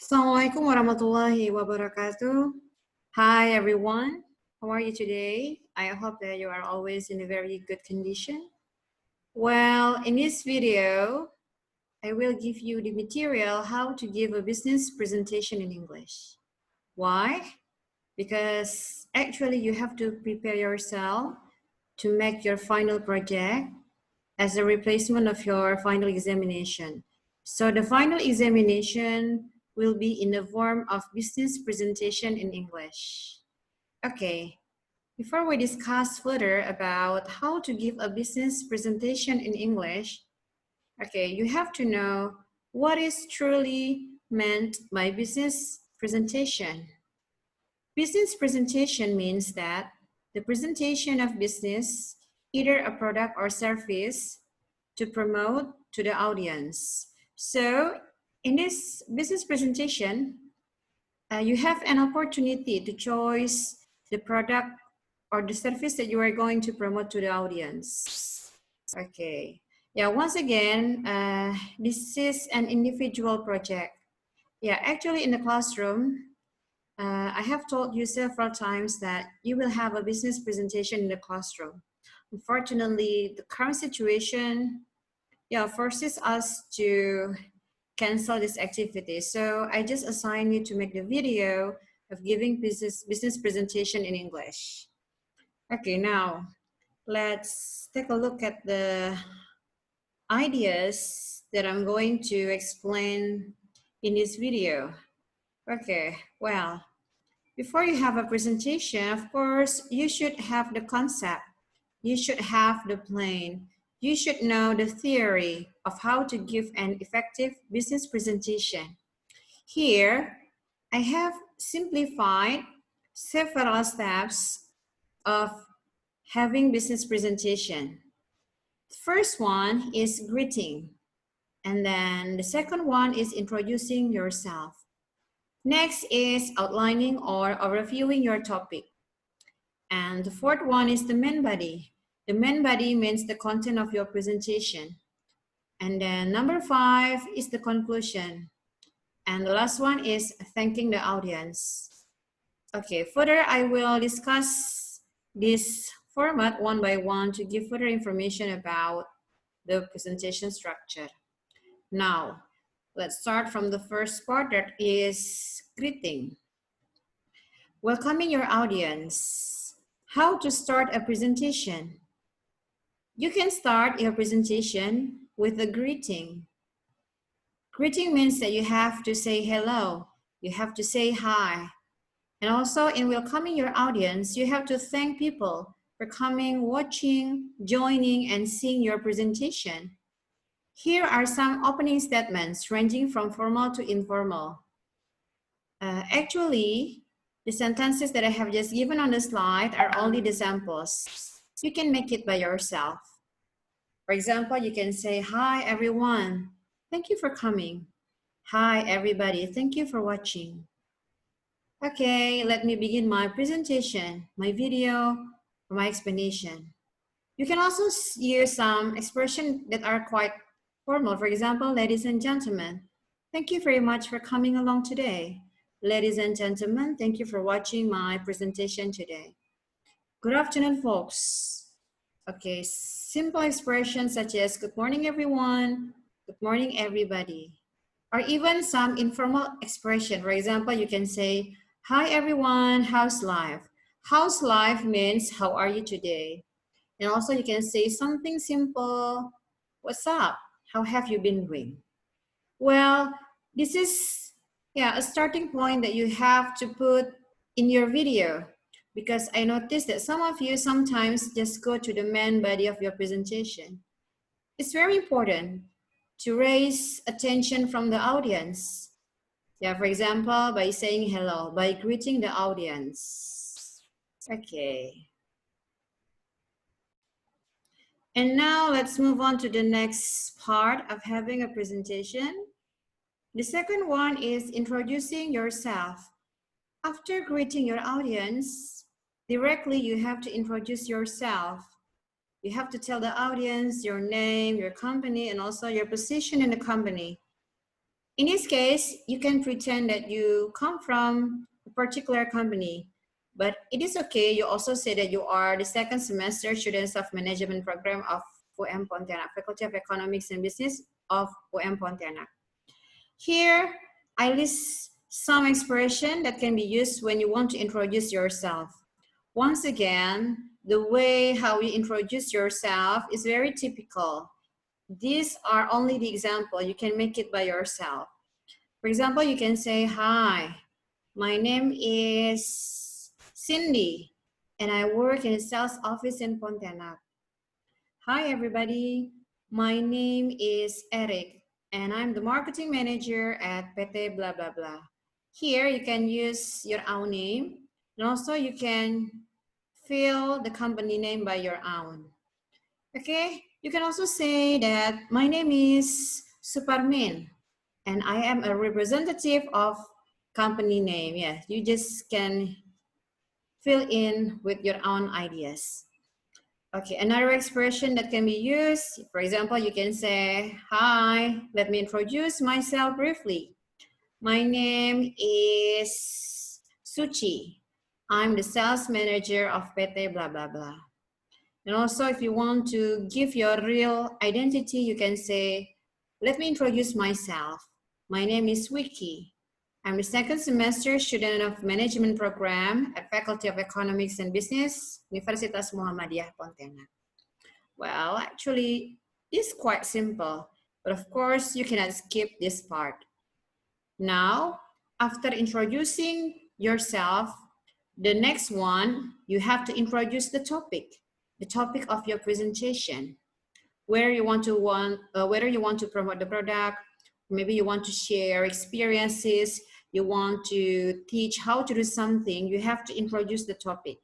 Assalamualaikum warahmatullahi wabarakatuh. Hi everyone, how are you today? I hope that you are always in a very good condition. Well, in this video, I will give you the material how to give a business presentation in English. Why? Because actually you have to prepare yourself to make your final project as a replacement of your final examination. So the final examination will be in the form of business presentation in English. Okay, before we discuss further about how to give a business presentation in English, okay, you have to know what is truly meant by business presentation. Business presentation means that the presentation of business, either a product or service, to promote to the audience. So in this business presentation, you have an opportunity to choose the product or the service that you are going to promote to the audience. Okay. Yeah, once again, this is an individual project. Yeah, actually in the classroom, I have told you several times that you will have a business presentation in the classroom. Unfortunately, the current situation forces us to cancel this activity. So I just assign you to make the video of giving business presentation in English. Okay, now let's take a look at the ideas that I'm going to explain in this video. Okay, well, before you have a presentation, of course, you should have the concept. You should have the plan. You should know the theory of how to give an effective business presentation. Here, I have simplified several steps of having business presentation. The first one is greeting. And then the second one is introducing yourself. Next is outlining or reviewing your topic. And the fourth one is the main body. The main body means the content of your presentation. And then number 5 is the conclusion. And the last one is thanking the audience. Okay, further I will discuss this format one by one to give further information about the presentation structure. Now, let's start from the first part, that is greeting. Welcoming your audience. How to start a presentation? You can start your presentation with a greeting. Greeting means that you have to say hello, you have to say hi. And also in welcoming your audience, you have to thank people for coming, watching, joining, and seeing your presentation. Here are some opening statements ranging from formal to informal. Actually, the sentences that I have just given on the slide are only the samples. You can make it by yourself. For example, you can say, hi everyone, thank you for coming. Hi everybody, thank you for watching. Okay, let me begin my presentation, my video, or my explanation. You can also use some expressions that are quite formal. For example, ladies and gentlemen, thank you very much for coming along today. Ladies and gentlemen, thank you for watching my presentation today. Good afternoon, folks. Okay, simple expressions such as good morning, everyone, good morning, everybody. Or even some informal expression. For example, you can say, hi, everyone, how's life? How's life means, how are you today? And also you can say something simple, what's up? How have you been doing? Well, this is a starting point that you have to put in your video, because I noticed that some of you sometimes just go to the main body of your presentation. It's very important to raise attention from the audience. Yeah, for example, by saying hello, by greeting the audience. Okay. And now let's move on to the next part of having a presentation. The second one is introducing yourself. After greeting your audience, directly you have to introduce yourself. You have to tell the audience your name, your company, and also your position in the company. In this case, you can pretend that you come from a particular company, but it is okay. You also say that you are the second semester students of management program of UM Pontianak, Faculty of Economics and Business of UM Pontianak. Here, I list some expression that can be used when you want to introduce yourself. Once again, the way how you introduce yourself is very typical. These are only the example. You can make it by yourself. For example, you can say, hi, my name is Cindy, and I work in a sales office in Pontianak. Hi, everybody. My name is Eric, and I'm the marketing manager at PT blah, blah, blah. Here, you can use your own name, and also you can fill the company name by your own. Okay, you can also say that my name is Suparmin, and I am a representative of company name. Yes, you just can fill in with your own ideas. Okay, another expression that can be used, for example, you can say, hi, let me introduce myself briefly. My name is Suchi. I'm the sales manager of PT blah, blah, blah. And also if you want to give your real identity, you can say, let me introduce myself. My name is Wiki. I'm a second semester student of management program at Faculty of Economics and Business, Universitas Muhammadiyah Pontianak. Well, actually, it's quite simple, but of course you cannot skip this part. Now, after introducing yourself, the next one, you have to introduce the topic of your presentation. Whether you want to promote the product, maybe you want to share experiences, you want to teach how to do something, you have to introduce the topic.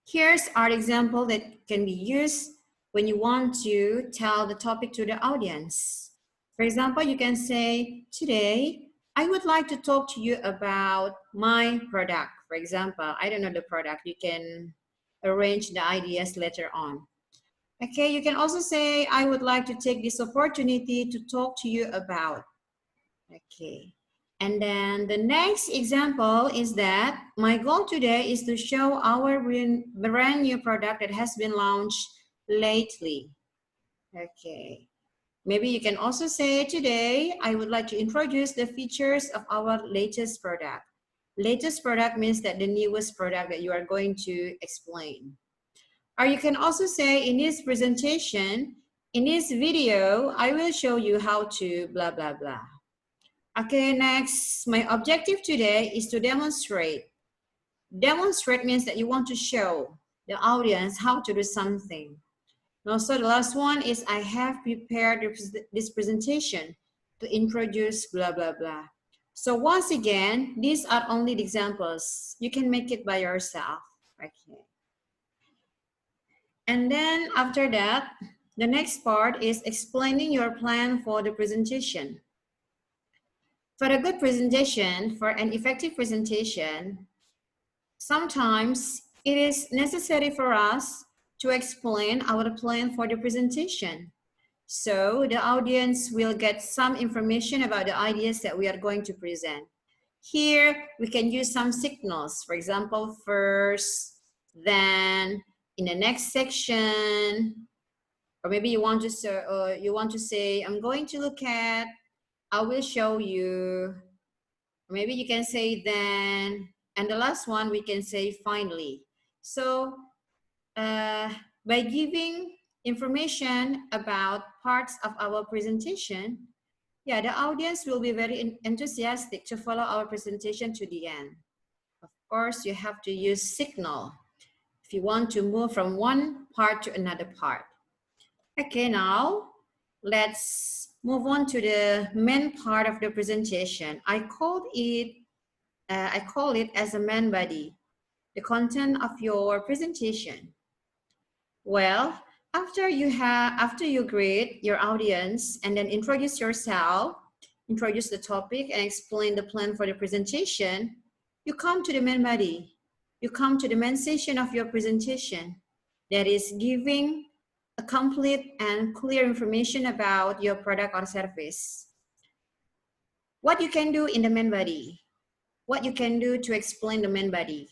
Here's our example that can be used when you want to tell the topic to the audience. For example, you can say, today, I would like to talk to you about my product. For example, I don't know the product. You can arrange the ideas later on. Okay, you can also say, I would like to take this opportunity to talk to you about. Okay, and then the next example is that my goal today is to show our brand new product that has been launched lately. Okay, maybe you can also say today, I would like to introduce the features of our latest product. Latest product means that the newest product that you are going to explain. Or you can also say in this presentation, in this video, I will show you how to blah, blah, blah. Okay, next, my objective today is to demonstrate. Demonstrate means that you want to show the audience how to do something. And also the last one is I have prepared this presentation to introduce blah, blah, blah. So once again, these are only the examples. You can make it by yourself. Okay. And then after that, the next part is explaining your plan for the presentation. For a good presentation, for an effective presentation, sometimes it is necessary for us to explain our plan for the presentation. So the audience will get some information about the ideas that we are going to present. Here, we can use some signals. For example, first, then, in the next section, or maybe you want to say, I'm going to look at, I will show you. Maybe you can say then, and the last one we can say finally. So by giving information about parts of our presentation, yeah, the audience will be very enthusiastic to follow our presentation to the end. Of course, you have to use signal if you want to move from one part to another part. Okay, now let's move on to the main part of the presentation. I call it as a main body, the content of your presentation. Well, after you greet your audience and then introduce yourself, introduce the topic and explain the plan for the presentation, you come to the main body. You come to the main section of your presentation, that is giving a complete and clear information about your product or service. What you can do in the main body? What you can do to explain the main body?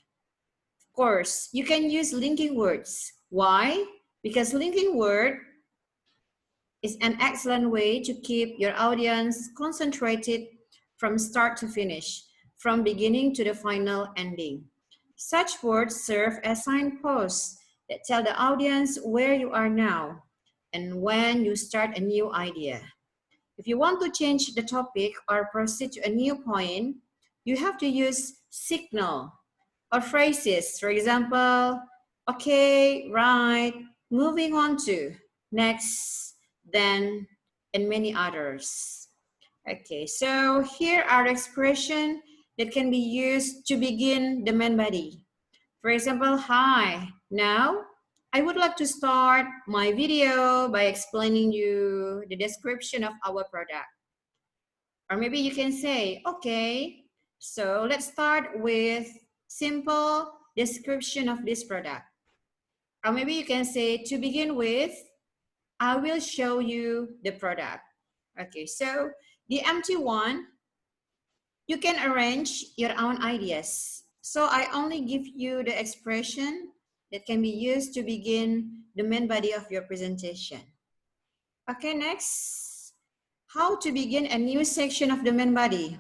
Of course, you can use linking words. Why? Because linking word is an excellent way to keep your audience concentrated from start to finish, from beginning to the final ending. Such words serve as signposts that tell the audience where you are now and when you start a new idea. If you want to change the topic or proceed to a new point, you have to use signal or phrases. For example, okay, right, moving on to, next, then, and many others. Okay, so here are expressions that can be used to begin the main body. For example, hi, now I would like to start my video by explaining you the description of our product. Or maybe you can say, okay, so let's start with simple description of this product. Or maybe you can say, to begin with, I will show you the product. Okay, so the empty one, you can arrange your own ideas. So I only give you the expression that can be used to begin the main body of your presentation. Okay, next, how to begin a new section of the main body.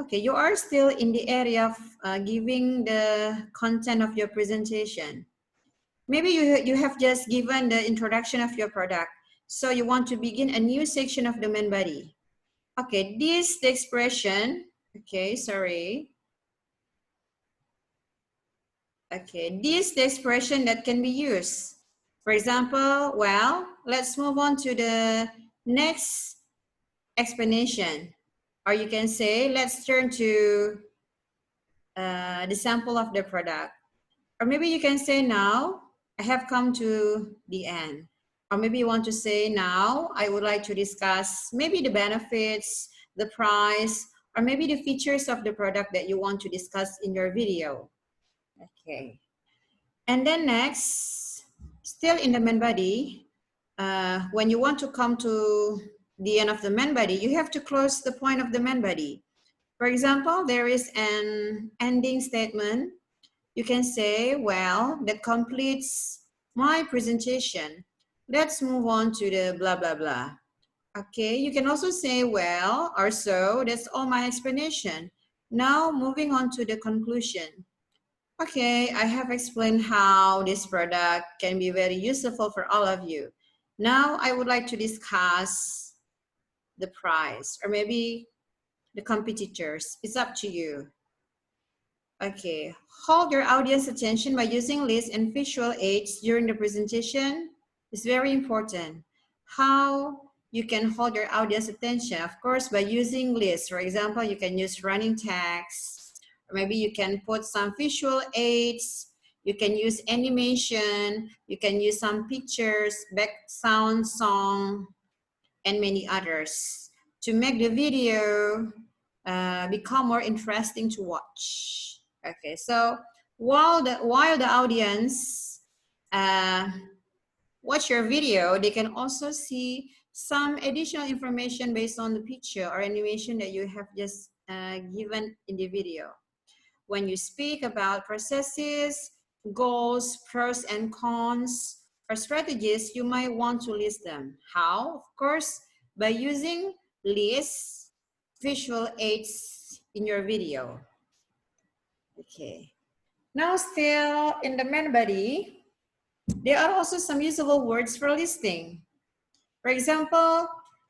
Okay, you are still in the area of giving the content of your presentation. Maybe you have just given the introduction of your product. So you want to begin a new section of the main body. Okay, this the expression. Okay, sorry. Okay, this the expression that can be used. For example, well, let's move on to the next explanation. Or you can say, let's turn to the sample of the product. Or maybe you can say, now I have come to the end. Or maybe you want to say, now I would like to discuss maybe the benefits, the price, or maybe the features of the product that you want to discuss in your video. Okay. And then next, still in the main body, when you want to come to the end of the main body, you have to close the point of the main body. For example, there is an ending statement. You can say, well, that completes my presentation. Let's move on to the blah, blah, blah. Okay, you can also say, well, or so, that's all my explanation. Now moving on to the conclusion. Okay, I have explained how this product can be very useful for all of you. Now I would like to discuss the price or maybe the competitors. It's up to you. Okay, hold your audience attention by using lists and visual aids during the presentation. It's very important. How you can hold your audience attention, of course, by using lists. For example, you can use running text, or maybe you can put some visual aids. You can use animation. You can use some pictures, back sound, song, and many others to make the video become more interesting to watch. Okay, so while the audience watch your video, they can also see some additional information based on the picture or animation that you have just given in the video. When you speak about processes, goals, pros and cons, or strategies, you might want to list them. How? Of course, by using lists, visual aids in your video. Okay. Now still in the main body, there are also some usable words for listing. For example,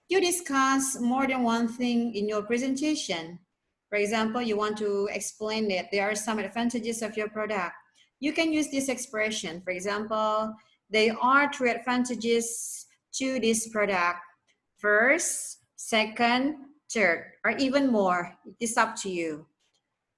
you discuss more than one thing in your presentation. For example, you want to explain that there are some advantages of your product. You can use this expression. For example, there are 3 advantages to this product. First, second, third, or even more. It is up to you.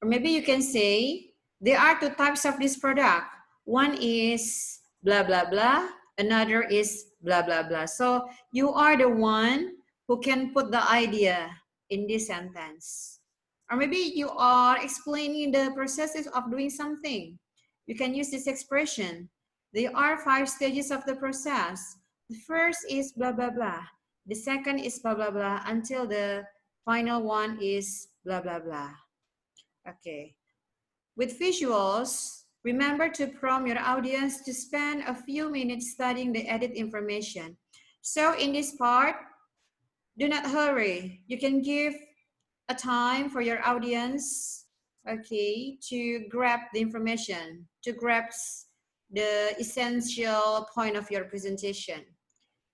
Or maybe you can say, there are 2 types of this product. One is blah, blah, blah. Another is blah, blah, blah. So you are the one who can put the idea in this sentence. Or maybe you are explaining the processes of doing something. You can use this expression. There are 5 stages of the process. The first is blah, blah, blah. The second is blah, blah, blah until the Final one is blah, blah, blah. Okay. With visuals, remember to prompt your audience to spend a few minutes studying the edit information. So in this part, do not hurry. You can give a time for your audience, okay, to grab the information, to grasp the essential point of your presentation.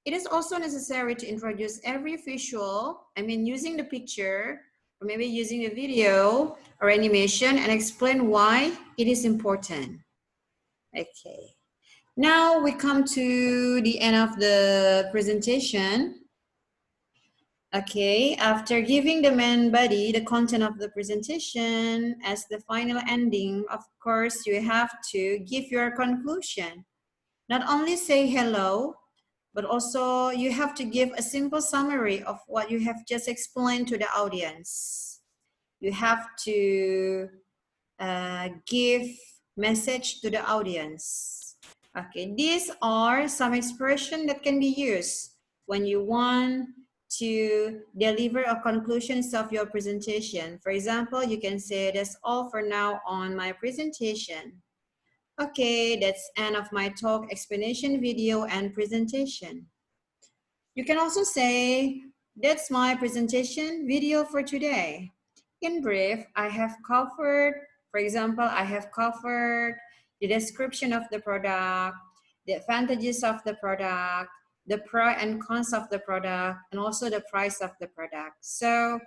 It is also necessary to introduce every visual, using the picture, or maybe using a video or animation, and explain why it is important. Okay. Now we come to the end of the presentation. Okay, after giving the main body the content of the presentation as the final ending, of course, you have to give your conclusion. Not only say hello, but also you have to give a simple summary of what you have just explained to the audience. You have to give message to the audience. Okay, these are some expression that can be used when you want to deliver a conclusions of your presentation. For example, you can say that's all for now on my presentation. Okay, that's end of my talk, explanation video and presentation. You can also say, that's my presentation video for today. In brief, I have covered, for example, I have covered the description of the product, the advantages of the product, the pro and cons of the product, and also the price of the product. So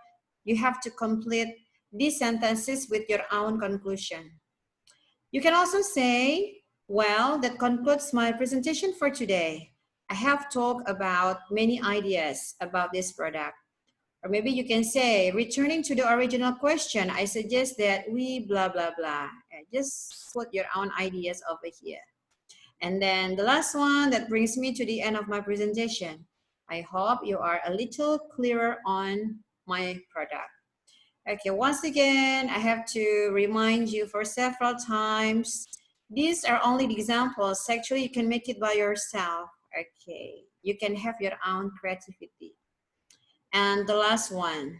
you have to complete these sentences with your own conclusion. You can also say, well, that concludes my presentation for today. I have talked about many ideas about this product. Or maybe you can say, returning to the original question, I suggest that we blah, blah, blah. And just put your own ideas over here. And then the last one that brings me to the end of my presentation. I hope you are a little clearer on my product. Okay, once again, I have to remind you for several times, these are only the examples. Actually, you can make it by yourself. Okay, you can have your own creativity. And the last one,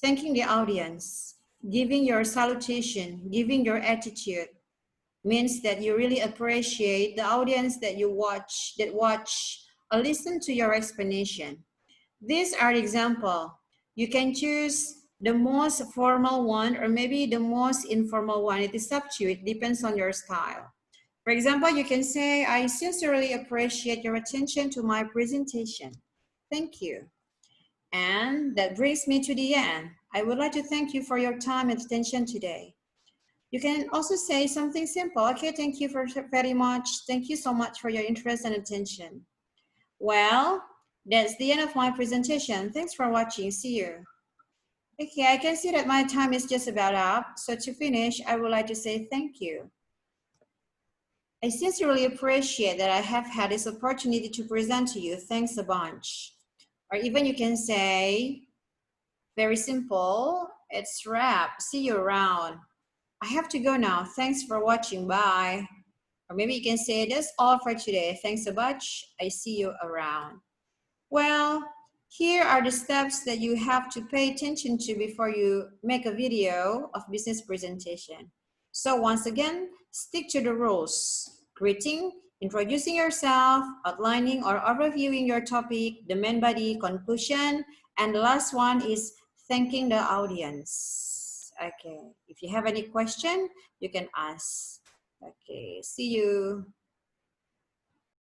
thanking the audience, giving your salutation, giving your attitude, means that you really appreciate the audience that you watch, or listen to your explanation. These are example. You can choose the most formal one or maybe the most informal one. It is up to you. It depends on your style. For example, you can say, I sincerely appreciate your attention to my presentation. Thank you. And that brings me to the end. I would like to thank you for your time and attention today. You can also say something simple. Okay, thank you very much. Thank you so much for your interest and attention. Well, that's the end of my presentation. Thanks for watching. See you. Okay, I can see that my time is just about up. So to finish, I would like to say thank you. I sincerely appreciate that I have had this opportunity to present to you. Thanks a bunch. Or even you can say, very simple, it's wrap. See you around. I have to go now. Thanks for watching. Bye. Or maybe you can say, that's all for today. Thanks a bunch. I see you around. Well, here are the steps that you have to pay attention to before you make a video of business presentation. So once again, stick to the rules. Greeting, introducing yourself, outlining or overviewing your topic, the main body, conclusion, and the last one is thanking the audience. Okay, if you have any question, you can ask. Okay, see you.